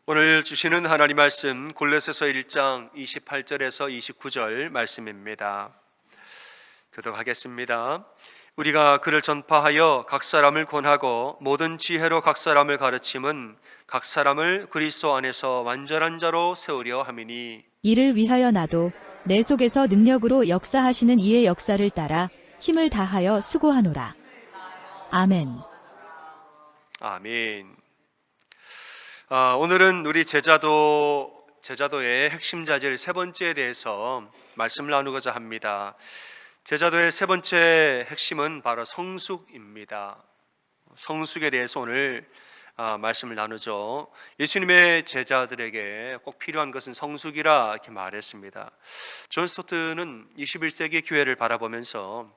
오늘 주시는 하나님 말씀 골로새서 1장 28절에서 29절 말씀입니다. 교독하겠습니다. 우리가 그를 전파하여 각 사람을 권하고 모든 지혜로 각 사람을 가르침은 각 사람을 그리스도 안에서 완전한 자로 세우려 함이니 이를 위하여 나도 내 속에서 능력으로 역사하시는 이의 역사를 따라 힘을 다하여 수고하노라. 아멘. 아멘. 오늘은 우리 제자도의 핵심 자질 세 번째에 대해서 말씀을 나누고자 합니다. 제자도의 세 번째 핵심은 바로 성숙입니다. 성숙에 대해서 오늘 말씀을 나누죠. 예수님의 제자들에게 꼭 필요한 것은 성숙이라 이렇게 말했습니다. 존 스토트는 21세기 교회를 바라보면서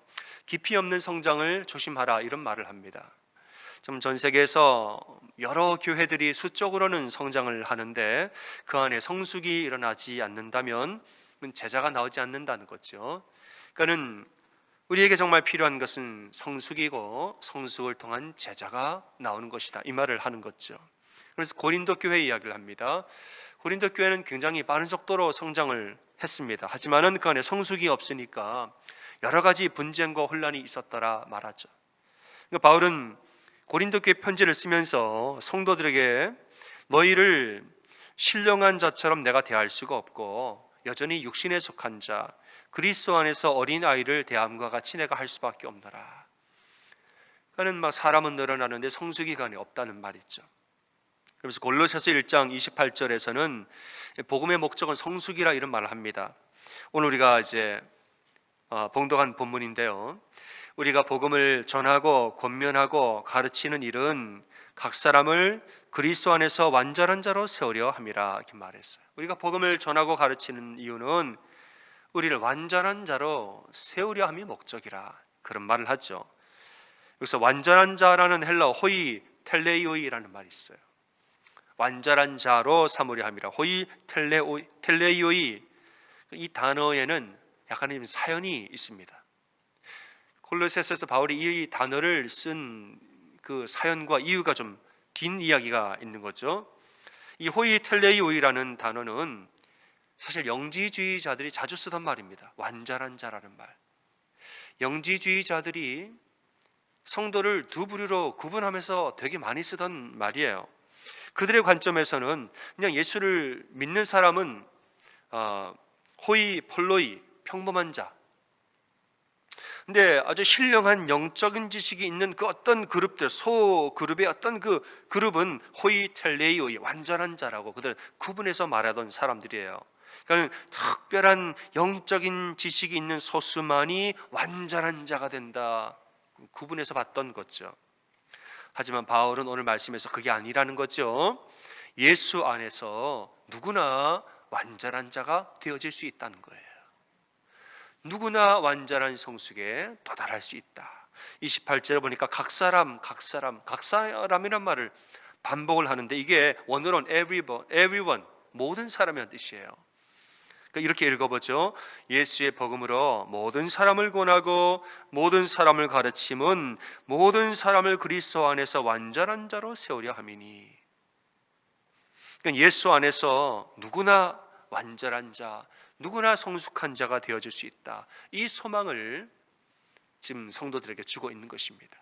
깊이 없는 성장을 조심하라 이런 말을 합니다. 전 세계에서 여러 교회들이 수적으로는 성장을 하는데 그 안에 성숙이 일어나지 않는다면 제자가 나오지 않는다는 거죠. 그러니까는 우리에게 정말 필요한 것은 성숙이고 성숙을 통한 제자가 나오는 것이다 이 말을 하는 거죠. 그래서 고린도 교회 이야기를 합니다. 고린도 교회는 굉장히 빠른 속도로 성장을 했습니다. 하지만은 그 안에 성숙이 없으니까 여러 가지 분쟁과 혼란이 있었더라 말하죠. 그러니까 바울은 고린도 교회 편지를 쓰면서 성도들에게 너희를 신령한 자처럼 내가 대할 수가 없고 여전히 육신에 속한 자 그리스도 안에서 어린아이를 대함과 같이 내가 할 수밖에 없노라. 그러니까 막 사람은 늘어나는데 성숙이 그 안에 없다는 말이죠. 그래서 골로새서 1장 28절에서는 복음의 목적은 성숙이라 이런 말을 합니다. 오늘 우리가 이제 봉독한 본문인데요. 우리가 복음을 전하고 권면하고 가르치는 일은 각 사람을 그리스도 안에서 완전한 자로 세우려 함이라 이렇게 말했어요. 우리가 복음을 전하고 가르치는 이유는 우리를 완전한 자로 세우려 함이 목적이라 그런 말을 하죠. 여기서 완전한 자라는 헬라어 호이 텔레이오이라는 말이 있어요. 완전한 자로 삼으려 함이라. 호이 텔레이오이 이 단어에는 약간의 사연이 있습니다. 골로새서에서 바울이 이 단어를 쓴 그 사연과 이유가 좀 뒷이야기가 있는 거죠. 이 호이 텔레이오이라는 단어는 사실 영지주의자들이 자주 쓰던 말입니다. 완전한 자라는 말. 영지주의자들이 성도를 두 부류로 구분하면서 되게 많이 쓰던 말이에요. 그들의 관점에서는 그냥 예수를 믿는 사람은 호이 폴로이 평범한 자, 근데 아주 신령한 영적인 지식이 있는 그 어떤 그룹들, 소그룹의 어떤 그 그룹은 호이 텔레이오이 완전한 자라고 그들 구분해서 말하던 사람들이에요. 그러니까 특별한 영적인 지식이 있는 소수만이 완전한 자가 된다 구분해서 봤던 거죠. 하지만 바울은 오늘 말씀에서 그게 아니라는 거죠. 예수 안에서 누구나 완전한 자가 되어질 수 있다는 거예요. 누구나 완전한 성숙에 도달할 수 있다. 28절에 보니까 각 사람이란 말을 반복을 하는데 이게 원어로는 everyone, 모든 사람이라는 뜻이에요. 그러니까 이렇게 읽어보죠. 예수의 복음으로 모든 사람을 권하고 모든 사람을 가르침은 모든 사람을 그리스도 안에서 완전한 자로 세우려 함이니. 그러니까 예수 안에서 누구나 완전한 자, 누구나 성숙한 자가 되어질 수 있다. 이 소망을 지금 성도들에게 주고 있는 것입니다.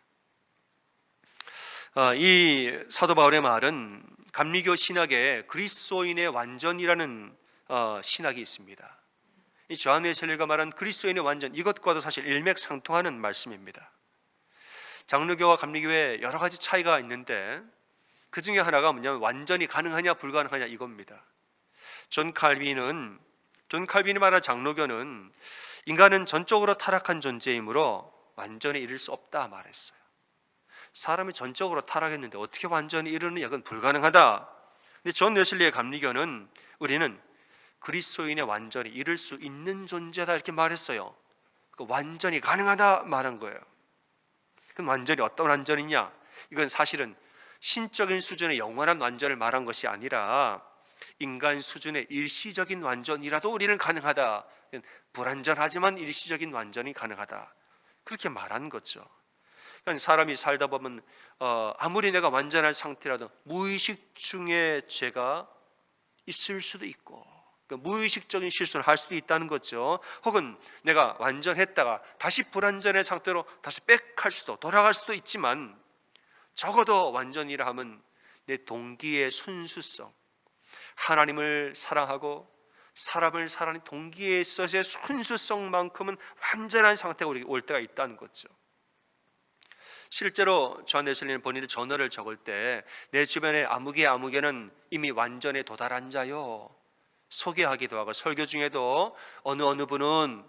이 사도 바울의 말은 감리교 신학에 그리스도인의 완전이라는 신학이 있습니다. 이 조한 웨슬리가 말한 그리스도인의 완전, 이것과도 사실 일맥상통하는 말씀입니다. 장로교와 감리교에 여러 가지 차이가 있는데 그 중에 하나가 뭐냐면 완전히 가능하냐 불가능하냐 이겁니다. 존 칼빈이 말한 장로교는 인간은 전적으로 타락한 존재이므로 완전히 이룰 수 없다 말했어요. 사람이 전적으로 타락했는데 어떻게 완전히 이루느냐, 그건 불가능하다. 근데 존 웨슬리의 감리교는 우리는 그리스도인의 완전히 이룰 수 있는 존재다 이렇게 말했어요. 완전히 가능하다 말한 거예요. 그럼 완전히 어떤 완전이냐? 이건 사실은 신적인 수준의 영원한 완전을 말한 것이 아니라 인간 수준의 일시적인 완전이라도 우리는 가능하다. 불완전하지만 일시적인 완전이 가능하다. 그렇게 말한 거죠. 그러니까 사람이 살다 보면 아무리 내가 완전한 상태라도 무의식 중에 죄가 있을 수도 있고, 그러니까 무의식적인 실수를 할 수도 있다는 거죠. 혹은 내가 완전했다가 다시 불완전의 상태로 다시 백할 수도, 돌아갈 수도 있지만, 적어도 완전이라 하면 내 동기의 순수성, 하나님을 사랑하고 사람을 사랑하는 동기에 있어서의 순수성만큼은 완전한 상태가 우리 올 때가 있다는 거죠. 실제로 존 웨슬리는 본인의 저널을 적을 때 내 주변에 아무개는 이미 완전에 도달한 자요, 소개하기도 하고 설교 중에도 어느 분은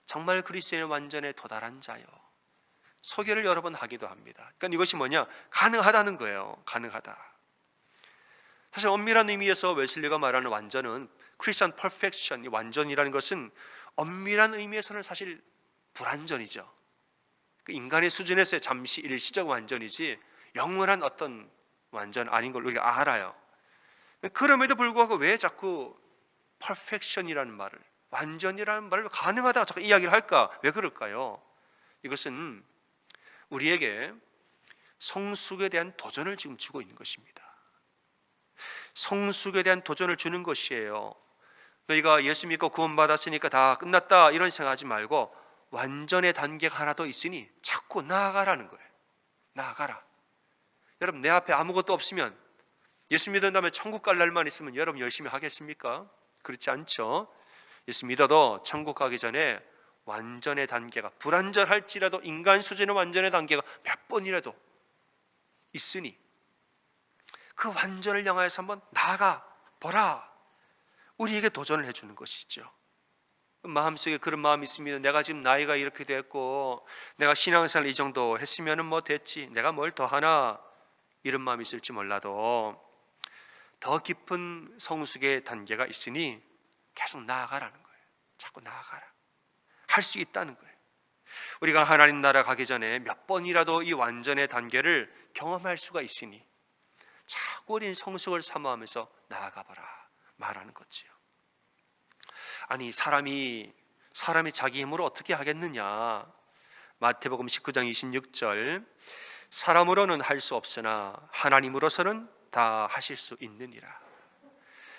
정말 그리스도인의 완전에 도달한 자요, 소개를 여러 번 하기도 합니다. 그러니까 이것이 뭐냐? 가능하다는 거예요. 가능하다. 사실 엄밀한 의미에서 웨슬리가 말하는 완전은 크리스천 퍼펙션, 이 완전이라는 것은 엄밀한 의미에서는 사실 불완전이죠. 인간의 수준에서의 잠시 일시적 완전이지 영원한 어떤 완전 아닌 걸 우리가 알아요. 그럼에도 불구하고 왜 자꾸 퍼펙션이라는 말을, 완전이라는 말을 가능하다 자꾸 이야기를 할까? 왜 그럴까요? 이것은 우리에게 성숙에 대한 도전을 지금 주고 있는 것입니다. 성숙에 대한 도전을 주는 것이에요. 너희가 예수 믿고 구원받았으니까 다 끝났다 이런 생각하지 말고 완전의 단계가 하나 더 있으니 자꾸 나아가라는 거예요. 나아가라. 여러분, 내 앞에 아무것도 없으면, 예수 믿은 다음에 천국 갈 날만 있으면 여러분 열심히 하겠습니까? 그렇지 않죠. 예수 믿어도 천국 가기 전에 완전의 단계가, 불완전할지라도 인간 수준의 완전의 단계가 몇 번이라도 있으니 그 완전을 향하여서 한번 나아가 보라, 우리에게 도전을 해주는 것이죠. 마음속에 그런 마음이 있으면, 내가 지금 나이가 이렇게 됐고 내가 신앙생활 이 정도 했으면 뭐 됐지, 내가 뭘 더 하나, 이런 마음이 있을지 몰라도 더 깊은 성숙의 단계가 있으니 계속 나아가라는 거예요. 자꾸 나아가라. 할 수 있다는 거예요. 우리가 하나님 나라 가기 전에 몇 번이라도 이 완전의 단계를 경험할 수가 있으니 자꾸 우리는 성숙을 사모하면서 나아가봐라 말하는 거지요. 아니, 사람이 자기 힘으로 어떻게 하겠느냐. 마태복음 19장 26절, 사람으로는 할 수 없으나 하나님으로서는 다 하실 수 있느니라.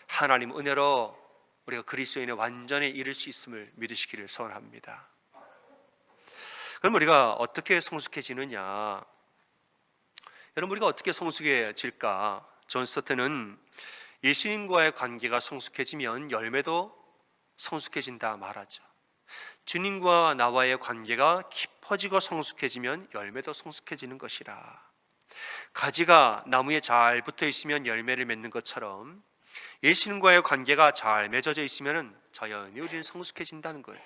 하나님 은혜로 우리가 그리스도인의 완전에 이를 수 있음을 믿으시기를 소원합니다. 그럼 우리가 어떻게 성숙해지느냐? 여러분, 우리가 어떻게 성숙해질까? 존 스토트는 예수님과의 관계가 성숙해지면 열매도 성숙해진다 말하죠. 주님과 나와의 관계가 깊어지고 성숙해지면 열매도 성숙해지는 것이라. 가지가 나무에 잘 붙어 있으면 열매를 맺는 것처럼 예수님과의 관계가 잘 맺어져 있으면 자연히 우리는 성숙해진다는 거예요.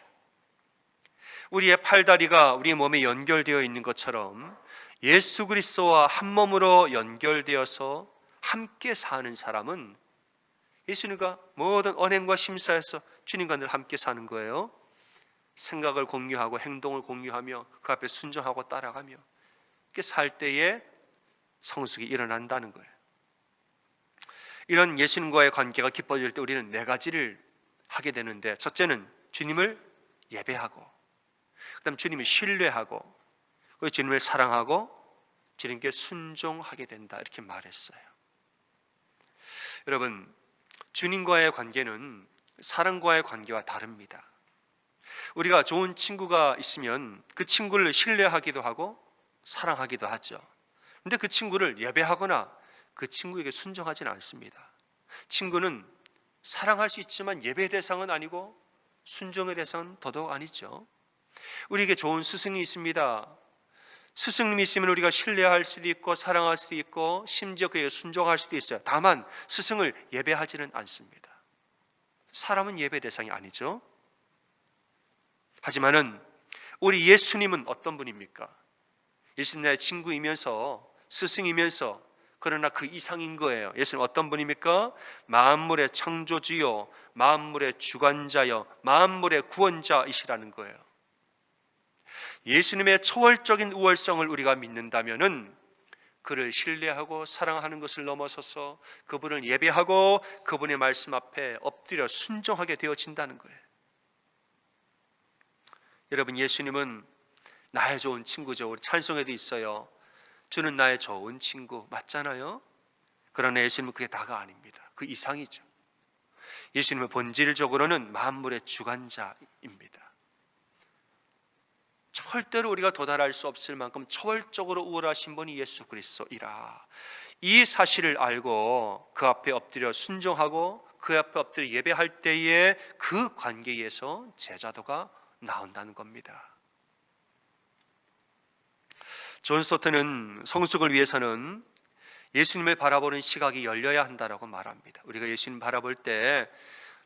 우리의 팔다리가 우리 몸에 연결되어 있는 것처럼 예수 그리스도와 한 몸으로 연결되어서 함께 사는 사람은 예수님과 모든 언행과 심사에서 주님과 늘 함께 사는 거예요. 생각을 공유하고 행동을 공유하며 그 앞에 순종하고 따라가며 이렇게 살 때에 성숙이 일어난다는 거예요. 이런 예수님과의 관계가 깊어질 때 우리는 네 가지를 하게 되는데, 첫째는 주님을 예배하고, 그 다음 주님을 신뢰하고, 그리고 주님을 사랑하고 주님께 순종하게 된다, 이렇게 말했어요. 여러분, 주님과의 관계는 사람과의 관계와 다릅니다. 우리가 좋은 친구가 있으면 그 친구를 신뢰하기도 하고 사랑하기도 하죠. 근데 그 친구를 예배하거나 그 친구에게 순종하지는 않습니다. 친구는 사랑할 수 있지만 예배의 대상은 아니고 순종의 대상은 더더욱 아니죠. 우리에게 좋은 스승이 있습니다. 스승님이 있으면 우리가 신뢰할 수도 있고 사랑할 수도 있고 심지어 그에게 순종할 수도 있어요. 다만 스승을 예배하지는 않습니다. 사람은 예배 대상이 아니죠. 하지만은 우리 예수님은 어떤 분입니까? 예수님 나의 친구이면서 스승이면서 그러나 그 이상인 거예요. 예수님 어떤 분입니까? 만물의 창조주요, 만물의 주관자여, 만물의 구원자이시라는 거예요. 예수님의 초월적인 우월성을 우리가 믿는다면은 그를 신뢰하고 사랑하는 것을 넘어서서 그분을 예배하고 그분의 말씀 앞에 엎드려 순종하게 되어진다는 거예요. 여러분, 예수님은 나의 좋은 친구죠. 우리 찬송에도 있어요. 주는 나의 좋은 친구, 맞잖아요. 그러나 예수님은 그게 다가 아닙니다. 그 이상이죠. 예수님은 본질적으로는 만물의 주관자입니다. 절대로 우리가 도달할 수 없을 만큼 초월적으로 우월하신 분이 예수 그리스도이라. 이 사실을 알고 그 앞에 엎드려 순종하고 그 앞에 엎드려 예배할 때에 그 관계에서 제자도가 나온다는 겁니다. 존 스토트는 성숙을 위해서는 예수님을 바라보는 시각이 열려야 한다라고 말합니다. 우리가 예수님 바라볼 때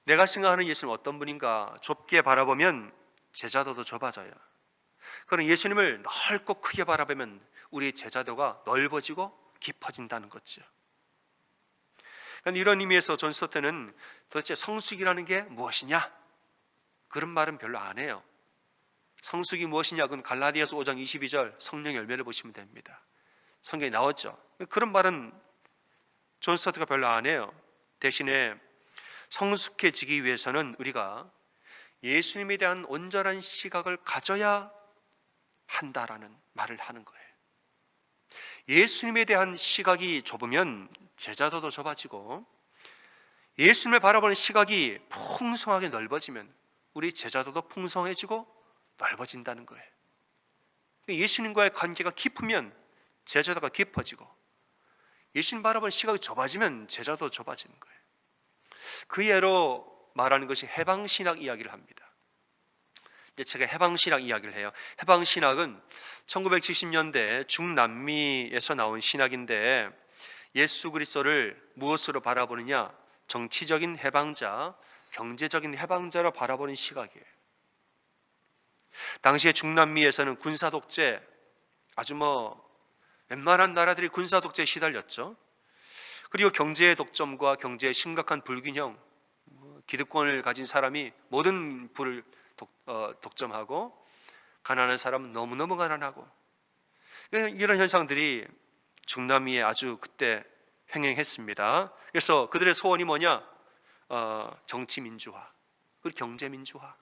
내가 생각하는 예수님 어떤 분인가 좁게 바라보면 제자도도 좁아져요. 그럼 예수님을 넓고 크게 바라보면 우리 제자도가 넓어지고 깊어진다는 거죠. 이런 의미에서 존 스토트는 도대체 성숙이라는 게 무엇이냐? 그런 말은 별로 안 해요. 성숙이 무엇이냐? 그건 갈라디아서 5장 22절 성령의 열매를 보시면 됩니다. 성경에 나왔죠. 그런 말은 존 스토트가 별로 안 해요. 대신에 성숙해지기 위해서는 우리가 예수님에 대한 온전한 시각을 가져야 한다라는 말을 하는 거예요. 예수님에 대한 시각이 좁으면 제자도도 좁아지고, 예수님을 바라보는 시각이 풍성하게 넓어지면 우리 제자도도 풍성해지고 넓어진다는 거예요. 예수님과의 관계가 깊으면 제자도가 깊어지고, 예수님 바라보는 시각이 좁아지면 제자도 좁아지는 거예요. 그 예로 말하는 것이 해방신학 이야기를 합니다. 이제 제가 해방신학 이야기를 해요. 해방신학은 1970년대 중남미에서 나온 신학인데, 예수 그리스도를 무엇으로 바라보느냐? 정치적인 해방자, 경제적인 해방자로 바라보는 시각이에요. 당시에 중남미에서는 군사 독재, 아주 웬만한 나라들이 군사 독재에 시달렸죠. 그리고 경제의 독점과 경제의 심각한 불균형, 기득권을 가진 사람이 모든 부를 독점하고, 가난한 사람은 너무너무 가난하고, 이런 현상들이 중남미에 아주 그때 횡행했습니다. 그래서 그들의 소원이 뭐냐? 정치 민주화, 그리고 경제 민주화,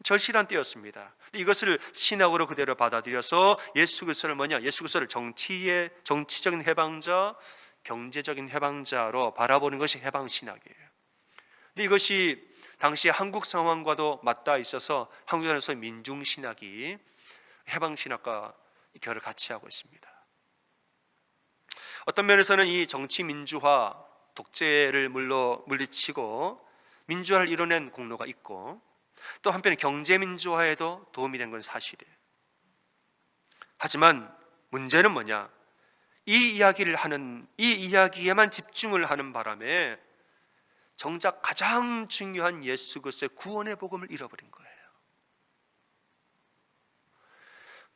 절실한 때였습니다. 이것을 신학으로 그대로 받아들여서 예수 그리스도를 뭐냐? 예수 그리스도를 정치적인 해방자, 경제적인 해방자로 바라보는 것이 해방신학이에요. 근데 이것이 당시 한국 상황과도 맞닿아 있어서 한국에서 민중신학이 해방신학과 결을 같이 하고 있습니다. 어떤 면에서는 이 정치 민주화, 독재를 물리치고 민주화를 이뤄낸 공로가 있고, 또 한편에 경제 민주화에도 도움이 된 건 사실이에요. 하지만 문제는 뭐냐? 이 이야기에만 집중을 하는 바람에 정작 가장 중요한 예수 그리스도의 구원의 복음을 잃어버린 거예요.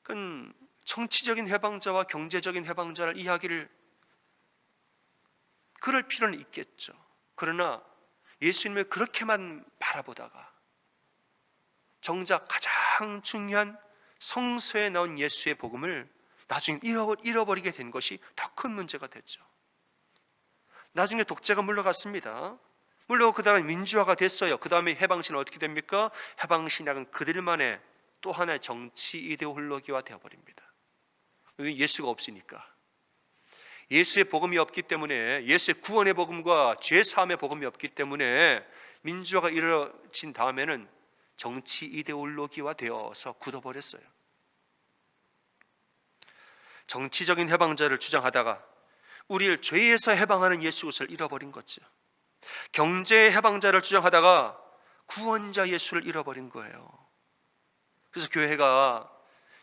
그건 정치적인 해방자와 경제적인 해방자를 이야기를 그럴 필요는 있겠죠. 그러나 예수님을 그렇게만 바라보다가 정작 가장 중요한 성서에 나온 예수의 복음을 나중에 잃어버리게 된 것이 더 큰 문제가 됐죠. 나중에 독재가 물러갔습니다. 물론 그 다음에 민주화가 됐어요. 그 다음에 해방신은 어떻게 됩니까? 해방신학은 그들만의 또 하나의 정치 이데올로기화 되어버립니다. 예수가 없으니까, 예수의 복음이 없기 때문에, 예수의 구원의 복음과 죄 사함의 복음이 없기 때문에 민주화가 이루어진 다음에는 정치 이데올로기화 되어서 굳어버렸어요. 정치적인 해방자를 주장하다가 우리를 죄에서 해방하는 예수 그리스도를 잃어버린 거죠. 경제의 해방자를 주장하다가 구원자 예수를 잃어버린 거예요. 그래서 교회가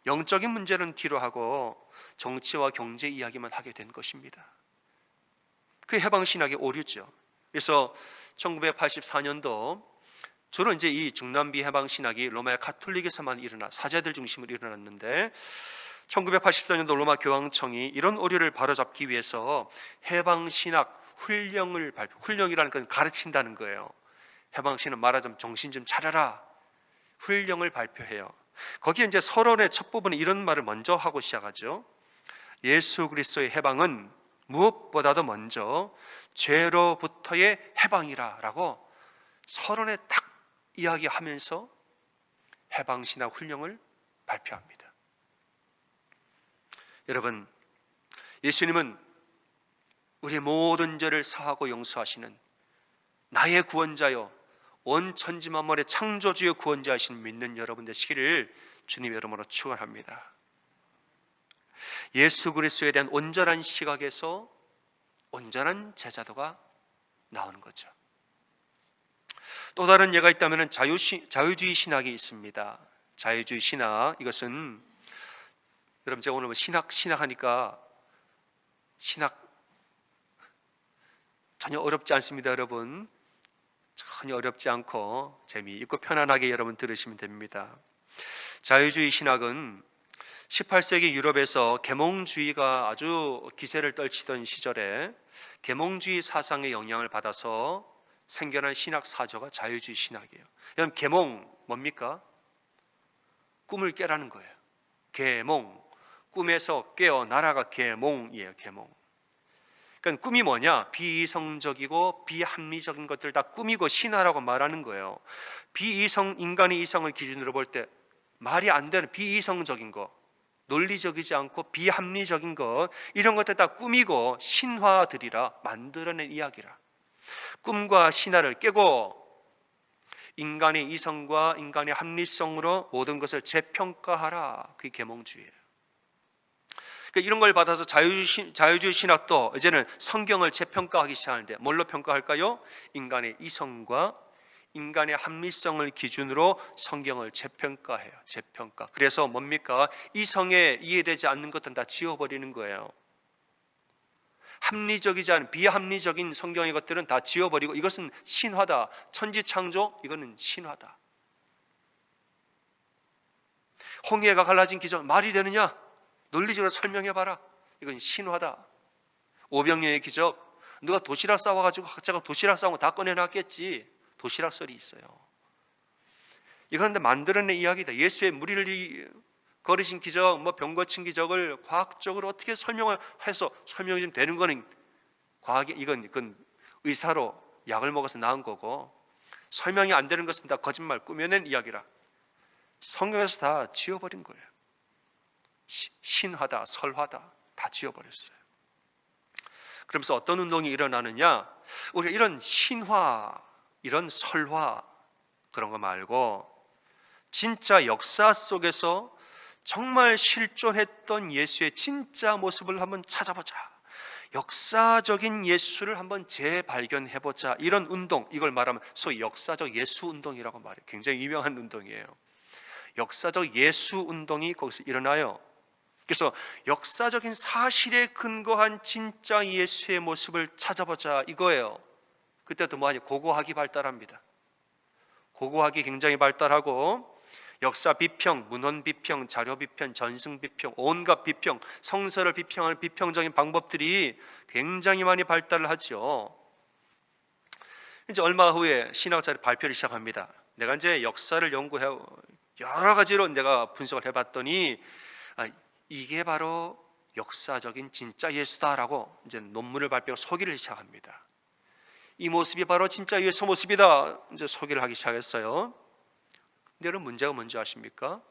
영적인 문제는 뒤로 하고 정치와 경제 이야기만 하게 된 것입니다. 그 해방신학의 오류죠. 그래서 1984년도 주로 이제 이 중남미 해방신학이 로마 가톨릭에서만 사제들 중심으로 일어났는데, 1984년도 로마 교황청이 이런 오류를 바로잡기 위해서 해방신학 훈령이라는 건 가르친다는 거예요. 해방신은 말하자면 정신 좀 차려라, 훈령을 발표해요. 거기에 이제 서론의 첫 부분에 이런 말을 먼저 하고 시작하죠. 예수 그리스도의 해방은 무엇보다도 먼저 죄로부터의 해방이라 라고 서론에 딱 이야기하면서 해방신학 훈령을 발표합니다. 여러분, 예수님은 우리의 모든 죄를 사하고 용서하시는 나의 구원자요 온 천지 만물의 창조주의 구원자이신 믿는 여러분 되시기를 주님의 이름으로 축원합니다. 예수 그리스도에 대한 온전한 시각에서 온전한 제자도가 나오는 거죠. 또 다른 예가 있다면 자유주의 신학이 있습니다. 자유주의 신학, 이것은 여러분 제가 오늘 신학하니까 신학 전혀 어렵지 않습니다. 여러분 전혀 어렵지 않고 재미있고 편안하게 여러분 들으시면 됩니다. 자유주의 신학은 18세기 유럽에서 계몽주의가 아주 기세를 떨치던 시절에 계몽주의 사상의 영향을 받아서 생겨난 신학 사조가 자유주의 신학이에요. 여러분 계몽 뭡니까? 꿈을 깨라는 거예요. 계몽, 꿈에서 깨어나라가 계몽이에요. 계몽. 그러니까 꿈이 뭐냐? 비이성적이고 비합리적인 것들 다 꿈이고 신화라고 말하는 거예요. 인간의 이성을 기준으로 볼 때 말이 안 되는 비이성적인 거, 논리적이지 않고 비합리적인 것, 이런 것들 다 꿈이고 신화들이라, 만들어낸 이야기라. 꿈과 신화를 깨고 인간의 이성과 인간의 합리성으로 모든 것을 재평가하라. 그게 계몽주의예요. 그러니까 이런 걸 받아서 자유주의 신학도 이제는 성경을 재평가하기 시작하는데 뭘로 평가할까요? 인간의 이성과 인간의 합리성을 기준으로 성경을 재평가해요. 재평가. 그래서 뭡니까? 이성에 이해되지 않는 것들은 다 지워버리는 거예요. 합리적이지 않은 비합리적인 성경의 것들은 다 지워버리고 이것은 신화다. 천지창조, 이거는 신화다. 홍해가 갈라진 기적 말이 되느냐? 논리적으로 설명해봐라. 이건 신화다. 오병이어의 기적, 누가 도시락 싸워가지고 각자가 도시락 싸운 거 다 꺼내놨겠지. 도시락 썰이 있어요. 이건 만들어낸 이야기다. 예수의 무리를 거르신 기적, 병 고친 기적을 과학적으로 어떻게 설명해서 설명이 좀 되는 거는 과학이, 이건 의사로 약을 먹어서 나은 거고, 설명이 안 되는 것은 다 거짓말, 꾸며낸 이야기라. 성경에서 다 지워버린 거예요. 신화다, 설화다, 다 지워버렸어요. 그러면서 어떤 운동이 일어나느냐? 우리가 이런 신화, 이런 설화, 그런 거 말고 진짜 역사 속에서 정말 실존했던 예수의 진짜 모습을 한번 찾아보자. 역사적인 예수를 한번 재발견해보자. 이런 운동, 이걸 말하면 소위 역사적 예수 운동이라고 말해요. 굉장히 유명한 운동이에요. 역사적 예수 운동이 거기서 일어나요. 그래서 역사적인 사실에 근거한 진짜 예수의 모습을 찾아보자 이거예요. 그때도 뭐하냐? 고고학이 발달합니다. 고고학이 굉장히 발달하고 역사 비평, 문헌 비평, 자료 비평, 전승 비평, 온갖 비평, 성서를 비평하는 비평적인 방법들이 굉장히 많이 발달을 하죠. 이제 얼마 후에 신학자들이 발표를 시작합니다. 내가 이제 역사를 연구해 여러 가지로 내가 분석을 해봤더니 이게 바로 역사적인 진짜 예수다라고 이제 논문을 발표하고 소개를 시작합니다. 이 모습이 바로 진짜 예수 모습이다. 이제 소개를 하기 시작했어요. 근데 여러분 문제가 뭔지 아십니까?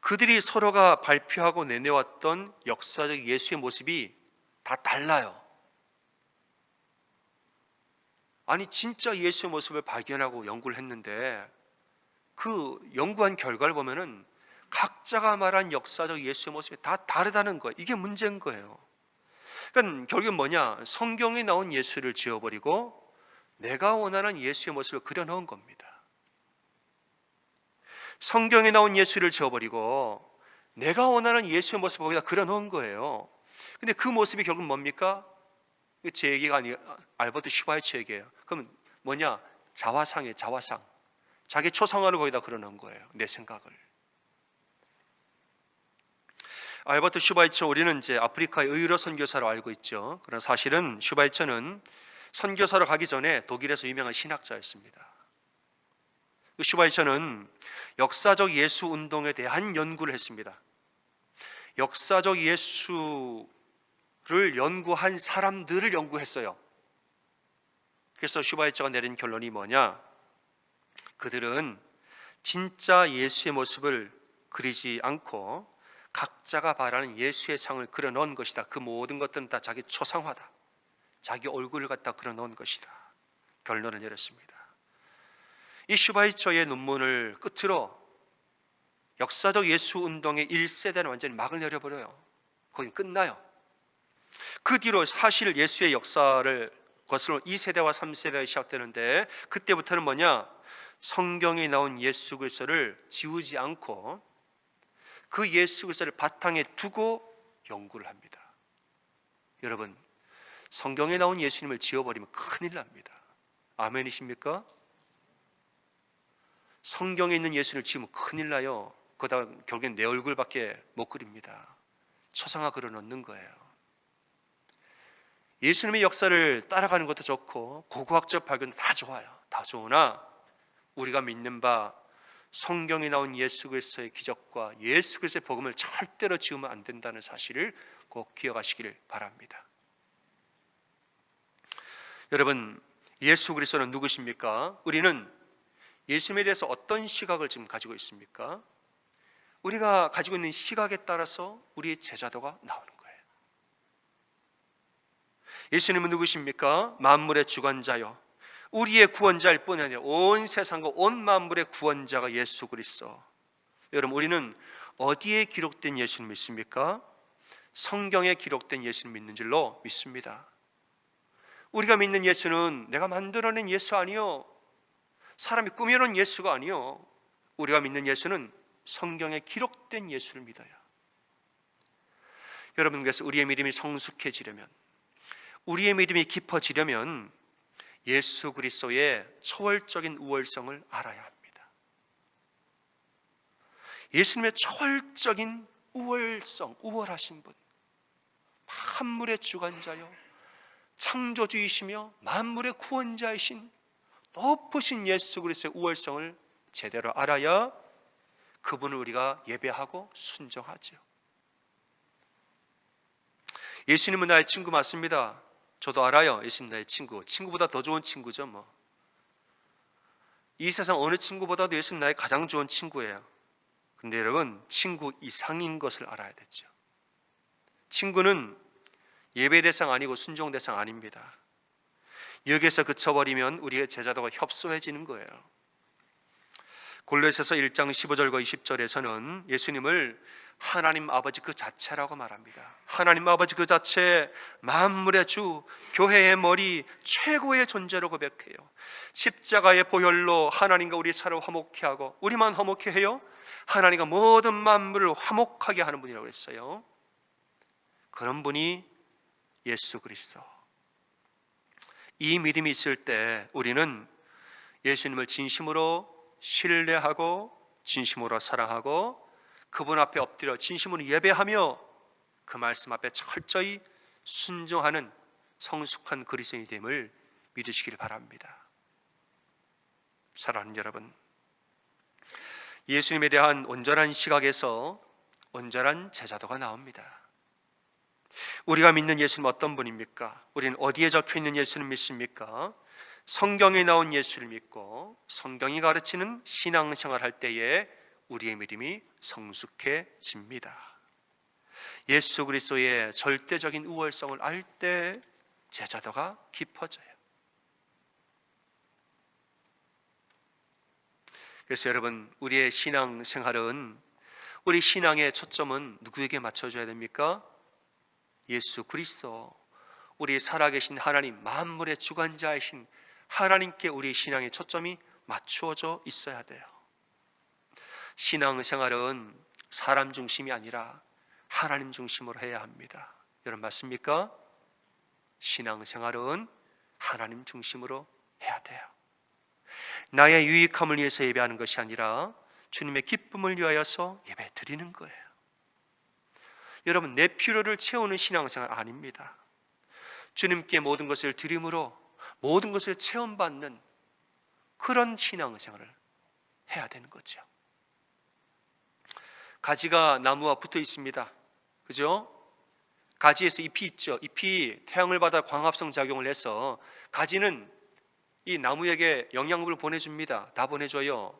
그들이 서로가 발표하고 내놓았던 역사적 예수의 모습이 다 달라요. 아니 진짜 예수의 모습을 발견하고 연구를 했는데 그 연구한 결과를 보면은 각자가 말한 역사적 예수의 모습이 다 다르다는 거예요. 이게 문제인 거예요. 그러니까 결국은 뭐냐? 성경에 나온 예수를 지워버리고 내가 원하는 예수의 모습을 그려넣은 겁니다. 성경에 나온 예수를 지워버리고 내가 원하는 예수의 모습을 거기다 그려넣은 거예요. 근데 그 모습이 결국은 뭡니까? 제 얘기가 아니에요. 알버트 슈바이처 얘기예요. 그럼 뭐냐? 자화상이에요. 자화상. 자기 초상화를 거기다 그려넣은 거예요. 내 생각을. 알버트 슈바이처, 우리는 이제 아프리카의 의료 선교사로 알고 있죠. 그러나 사실은 슈바이처는 선교사로 가기 전에 독일에서 유명한 신학자였습니다. 그 슈바이처는 역사적 예수 운동에 대한 연구를 했습니다. 역사적 예수를 연구한 사람들을 연구했어요. 그래서 슈바이처가 내린 결론이 뭐냐? 그들은 진짜 예수의 모습을 그리지 않고 각자가 바라는 예수의 상을 그려 넣은 것이다. 그 모든 것들은 다 자기 초상화다. 자기 얼굴을 갖다 그려 넣은 것이다. 결론을 내렸습니다. 이 슈바이처의 논문을 끝으로 역사적 예수 운동의 1세대는 완전히 막을 내려버려요. 거긴 끝나요. 그 뒤로 사실 예수의 역사를 거슬러 2세대와 3세대가 시작되는데, 그때부터는 뭐냐? 성경에 나온 예수 그리스도를 지우지 않고 그 예수 그리스도를 바탕에 두고 연구를 합니다. 여러분, 성경에 나온 예수님을 지워버리면 큰일 납니다. 아멘이십니까? 성경에 있는 예수를 지우면 큰일 나요. 그러다 결국엔 내 얼굴밖에 못 그립니다. 초상화 그려 넣는 거예요. 예수님의 역사를 따라가는 것도 좋고 고고학적 발견도 다 좋아요. 다 좋으나 우리가 믿는 바 성경에 나온 예수 그리스도의 기적과 예수 그리스도의 복음을 절대로 지우면 안 된다는 사실을 꼭 기억하시기를 바랍니다. 여러분, 예수 그리스도는 누구십니까? 우리는 예수님에 대해서 어떤 시각을 지금 가지고 있습니까? 우리가 가지고 있는 시각에 따라서 우리의 제자도가 나오는 거예요. 예수님은 누구십니까? 만물의 주관자요, 우리의 구원자일 뿐 아니라 온 세상과 온 만물의 구원자가 예수 그리스도. 여러분, 우리는 어디에 기록된 예수를 믿습니까? 성경에 기록된 예수를 믿는 줄로 믿습니다. 우리가 믿는 예수는 내가 만들어낸 예수 아니요, 사람이 꾸며놓은 예수가 아니요, 우리가 믿는 예수는 성경에 기록된 예수를 믿어요. 여러분, 그래서 우리의 믿음이 성숙해지려면, 우리의 믿음이 깊어지려면 예수 그리스도의 초월적인 우월성을 알아야 합니다. 예수님의 초월적인 우월성, 우월하신 분, 만물의 주관자요, 창조주이시며 만물의 구원자이신 높으신 예수 그리스도의 우월성을 제대로 알아야 그분을 우리가 예배하고 순종하죠. 예수님은 나의 친구 맞습니다. 저도 알아요. 예수님 나의 친구. 친구보다 더 좋은 친구죠. 이 세상 어느 친구보다도 예수님 나의 가장 좋은 친구예요. 그런데 여러분, 친구 이상인 것을 알아야 되죠. 친구는 예배 대상 아니고 순종 대상 아닙니다. 여기에서 그쳐버리면 우리의 제자도가 협소해지는 거예요. 골로새서 1장 15절과 20절에서는 예수님을 하나님 아버지 그 자체라고 말합니다. 하나님 아버지 그 자체, 만물의 주, 교회의 머리, 최고의 존재로 고백해요. 십자가의 보혈로 하나님과 우리 서로 화목케 하고, 우리만 화목케 해요? 하나님과 모든 만물을 화목하게 하는 분이라고 했어요. 그런 분이 예수 그리스도. 이 믿음이 있을 때 우리는 예수님을 진심으로 신뢰하고 진심으로 사랑하고 그분 앞에 엎드려 진심으로 예배하며 그 말씀 앞에 철저히 순종하는 성숙한 그리스도인이 됨을 믿으시길 바랍니다. 사랑하는 여러분, 예수님에 대한 온전한 시각에서 온전한 제자도가 나옵니다. 우리가 믿는 예수님 어떤 분입니까? 우리는 어디에 적혀있는 예수를 믿습니까? 성경에 나온 예수를 믿고 성경이 가르치는 신앙생활 할 때에 우리의 믿음이 성숙해집니다. 예수 그리스도의 절대적인 우월성을 알 때 제자도가 깊어져요. 그래서 여러분, 우리의 신앙생활은, 우리 신앙의 초점은 누구에게 맞춰줘야 됩니까? 예수 그리스도, 우리 살아계신 하나님, 만물의 주관자이신 하나님께 우리 신앙의 초점이 맞추어져 있어야 돼요. 신앙생활은 사람 중심이 아니라 하나님 중심으로 해야 합니다. 여러분 맞습니까? 신앙생활은 하나님 중심으로 해야 돼요. 나의 유익함을 위해서 예배하는 것이 아니라 주님의 기쁨을 위하여서 예배 드리는 거예요. 여러분, 내 필요를 채우는 신앙생활 아닙니다. 주님께 모든 것을 드림으로 모든 것을 체험받는 그런 신앙생활을 해야 되는 거죠. 가지가 나무와 붙어 있습니다. 그죠? 가지에서 잎이 있죠. 잎이 태양을 받아 광합성 작용을 해서 가지는 이 나무에게 영양분을 보내줍니다. 다 보내줘요.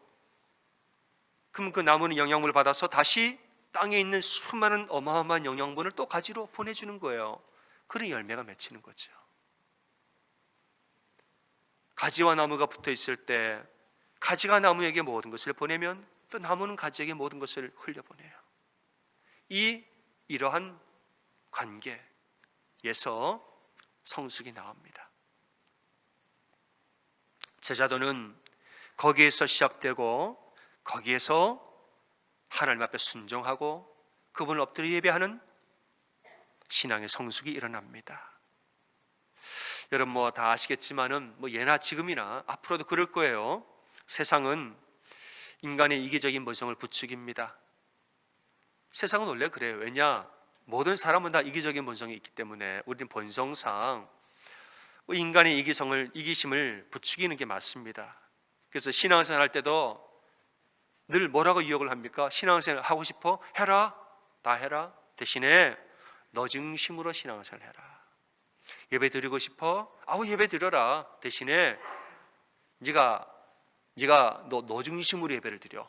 그럼 그 나무는 영양분을 받아서 다시 땅에 있는 수많은 어마어마한 영양분을 또 가지로 보내주는 거예요. 그런 열매가 맺히는 거죠. 가지와 나무가 붙어 있을 때 가지가 나무에게 모든 것을 보내면 또 나무는 가지에게 모든 것을 흘려보내요. 이러한 관계에서 성숙이 나옵니다. 제자도는 거기에서 시작되고 거기에서 하나님 앞에 순종하고 그분을 엎드려 예배하는 신앙의 성숙이 일어납니다. 여러분 뭐 다 아시겠지만은 예나 지금이나 앞으로도 그럴 거예요. 세상은 인간의 이기적인 본성을 부추깁니다. 세상은 원래 그래요. 왜냐? 모든 사람은 다 이기적인 본성이 있기 때문에 우리는 본성상 인간의 이기심을 부추기는 게 맞습니다. 그래서 신앙생활 할 때도 늘 뭐라고 유혹을 합니까? 신앙생활 하고 싶어? 해라. 다 해라. 대신에 너 중심으로 신앙생활 해라. 예배 드리고 싶어? 예배 드려라. 대신에 네가 너 중심으로 예배를 드려.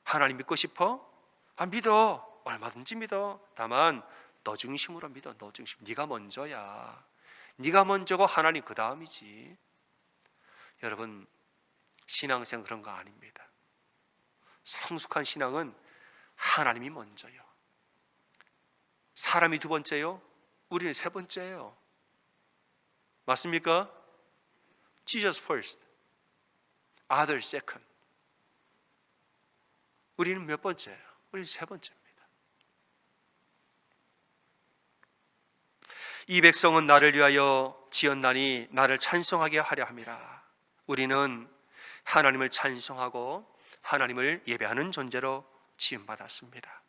하나님 믿고 싶어? 믿어. 얼마든지 믿어. 다만 너 중심으로 믿어. 너 중심. 네가 먼저야. 네가 먼저고 하나님 그 다음이지. 여러분 신앙생활 그런 거 아닙니다. 성숙한 신앙은 하나님이 먼저요. 사람이 두 번째요. 우리는 세 번째예요. 맞습니까? Jesus first, others second. 우리는 몇 번째예요? 우리는 세 번째입니다. 이 백성은 나를 위하여 지었나니 나를 찬송하게 하려 함이라. 우리는 하나님을 찬송하고 하나님을 예배하는 존재로 지음받았습니다.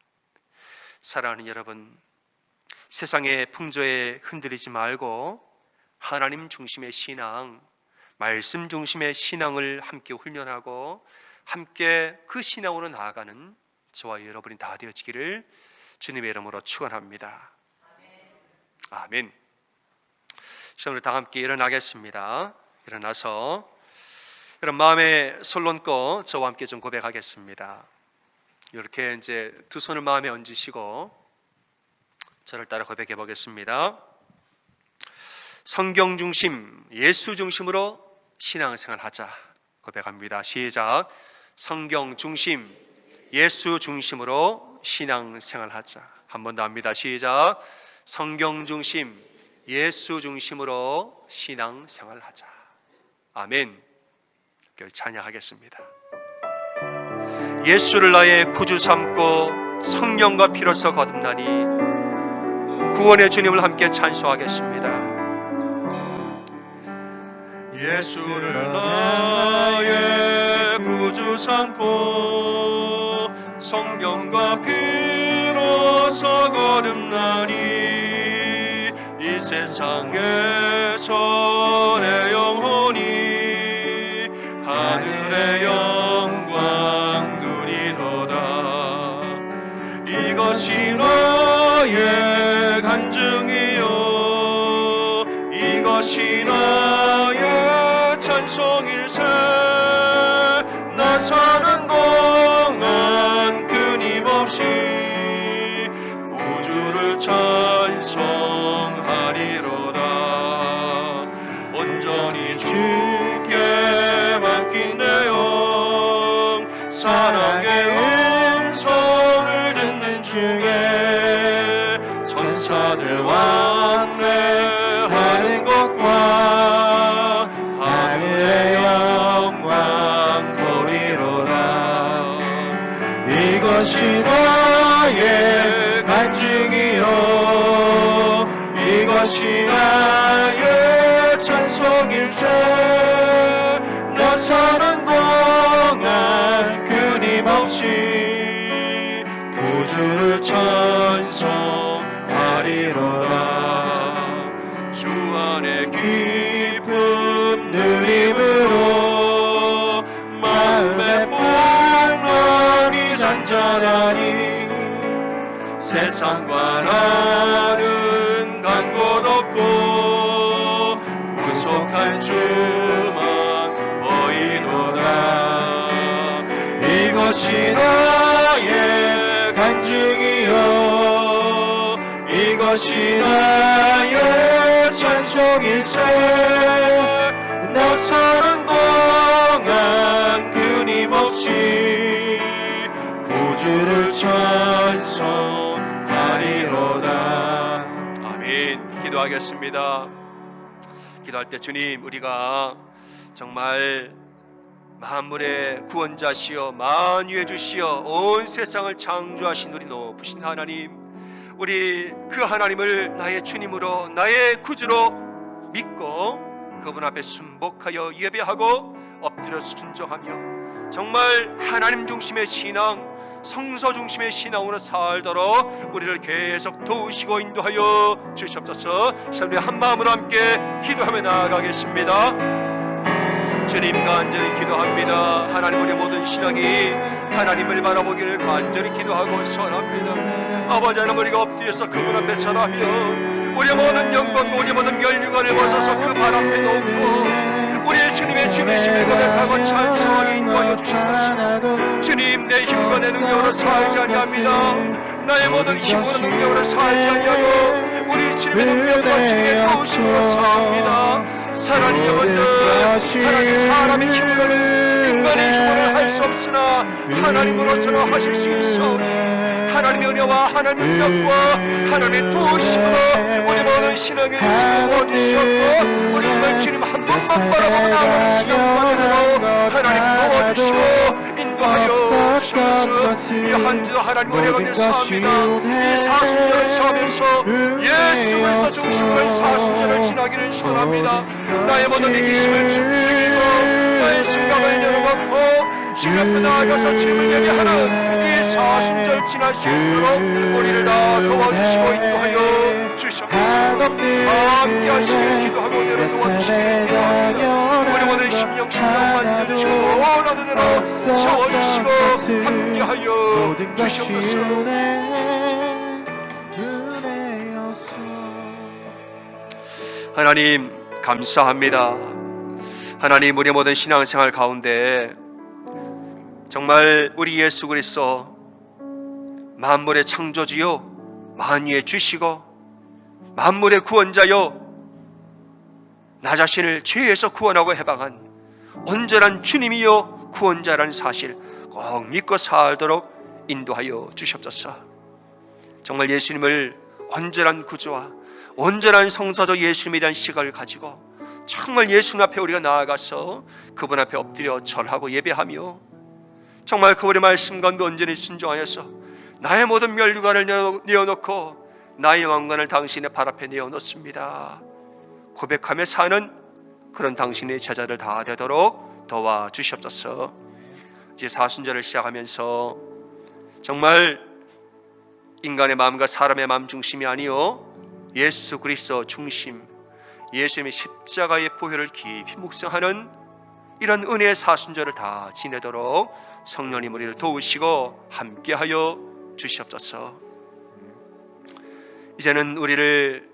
사랑하는 여러분, 세상의 풍조에 흔들리지 말고 하나님 중심의 신앙, 말씀 중심의 신앙을 함께 훈련하고 함께 그 신앙으로 나아가는 저와 여러분이 다 되어지기를 주님의 이름으로 축원합니다. 아멘. 우리 다 함께 일어나겠습니다. 일어나서 여러분 마음에 손 얹고 저와 함께 좀 고백하겠습니다. 이렇게 이제 두 손을 마음에 얹으시고 저를 따라 고백해 보겠습니다. 성경 중심, 예수 중심으로 신앙생활 하자. 고백합니다. 시작. 성경 중심, 예수 중심으로 신앙생활 하자. 한 번 더 합니다. 시작. 성경 중심, 예수 중심으로 신앙생활 하자. 아멘. 찬양하겠습니다. 예수를 나의 구주 삼고 성령과 피로써 거듭나니 구원의 주님을 함께 찬송하겠습니다. 예수를 나의 구주 삼고 성령과 피로써 거듭나니 이 세상에서 내 영혼이 하늘의 영광 누리로다. 이것이 나의 간증이요 이것이 나의 찬송일세. 나 사는 동안 끊임없이 우주를 찬송하리로다. 온전히 주께 맡긴 내 영 사랑의 음성을 듣는 중에 천사들 왕래하는 것과 하늘의 영광 보리로다. 이것이 나의 간증이요 이것이 나의 찬송일세. 나 사는 동안 끊임없이 구주를 찬송하리로다. 주 안에 기쁨 누림으로 마음의 풍랑이 잔잔하니 세상과 나는 간 곳 없고 구속한 주만 보이노라. 이것이 나의 대신하여 찬송일세 나사는 동안 끊임없이 구주를 찬송하리로다. 아멘. 기도하겠습니다. 기도할 때 주님, 우리가 정말 만물의 구원자시여 만유의 주시여 온 세상을 창조하신 우리 높으신 하나님, 우리 그 하나님을 나의 주님으로 나의 구주로 믿고 그분 앞에 순복하여 예배하고 엎드려 순종하며 정말 하나님 중심의 신앙, 성서 중심의 신앙으로 살도록 우리를 계속 도우시고 인도하여 주시옵소서. 우리 한 마음으로 함께 기도하며 나아가겠습니다. 주님, 간절히 기도합니다. 하나님, 우리 모든 신앙이 하나님을 바라보기를 간절히 기도하고 소원합니다. 아버지 하나님, 우리가 엎드려서 그분 앞에 절하며 우리의 모든 영광과 우리의 모든 면류관을 벗어서 그 발 앞에 놓고 우리의 주님의 주님이심을 고백하고 찬송하게 인도하여 주시옵소서. 주님, 내 힘과 내 능력으로 살지 아니합니다. 나의 모든 힘과 능력으로 살지 아니하고 우리 주님의 능력과 주님의 도우심으로 삽니다. 사랑이 영원들 하나님, 사람의 힘으로는 인간의 힘으로는 할 수 없으나 하나님으로서는 하실 수 있사오니 하나님의 은혜와 하나님의 능력과 하나님의 도우심으로 우리 모든 신앙을 주시옵고 우리 정말 주님 한 번만 바라보고 나아가는 시간만으로 하나님 도와주시고 인도하여 주시옵소서. 이 한 주도 하나님 은혜 가운데 사합니다. 이 사순절을 사면서 예수 그리스도 중심으로 사순절을 지나기를 소원합니다. 나의 모든 이기심을 죽이고 나의 생각을 열어놓고 주님 앞에 나아가서 주님을 예배하는 이 사순절 지날 수 있도록 우리를 다 도와주시고 인도하여 주시옵소서. 함께 하시길 기도하고 내려 도와주시길 기도합니다. 우리 모든 심령 만드시고 원하는 대로 채워주시고 함께하여 주시옵소서. 하나님, 감사합니다. 하나님, 우리 모든 신앙생활 가운데 정말 우리 예수 그리스도 만물의 창조주요 만유의 주시고 만물의 구원자요 나 자신을 죄에서 구원하고 해방한 온전한 주님이요 구원자라는 사실 꼭 믿고 살도록 인도하여 주시옵소서. 정말 예수님을 온전한 구주와 온전한 성사도 예수님에 대한 시각을 가지고 정말 예수님 앞에 우리가 나아가서 그분 앞에 엎드려 절하고 예배하며 정말 그분의 말씀 가운데 온전히 순종하여서 나의 모든 면류관을 내어놓고 나의 왕관을 당신의 발 앞에 내어놓습니다 고백하며 사는 그런 당신의 제자들 다 되도록 도와주시옵소서. 이제 사순절을 시작하면서 정말 인간의 마음과 사람의 마음 중심이 아니요 예수 그리스도 중심, 예수님의 십자가의 보혈을 깊이 묵상하는 이런 은혜의 사순절을 다 지내도록 성령님 우리를 도우시고 함께하여 주시옵소서. 이제는 우리를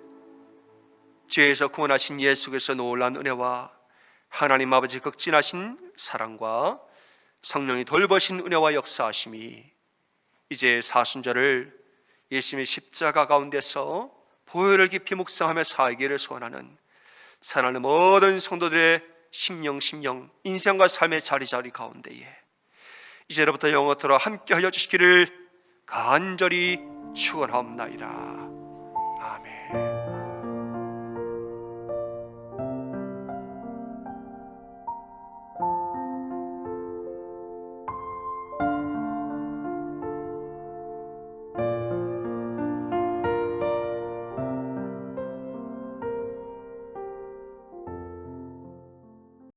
죄에서 구원하신 예수 그리스도 놀라운 은혜와 하나님 아버지 극진하신 사랑과 성령이 돌보신 은혜와 역사하심이 이제 사순절을 예수님의 십자가 가운데서 보혈을 깊이 묵상하며 살기를 소원하는 사랑하는 모든 성도들의 심령 인생과 삶의 자리 가운데에 이제로부터 영원토록 함께하여 주시기를 간절히 축원하옵나이다. 아멘.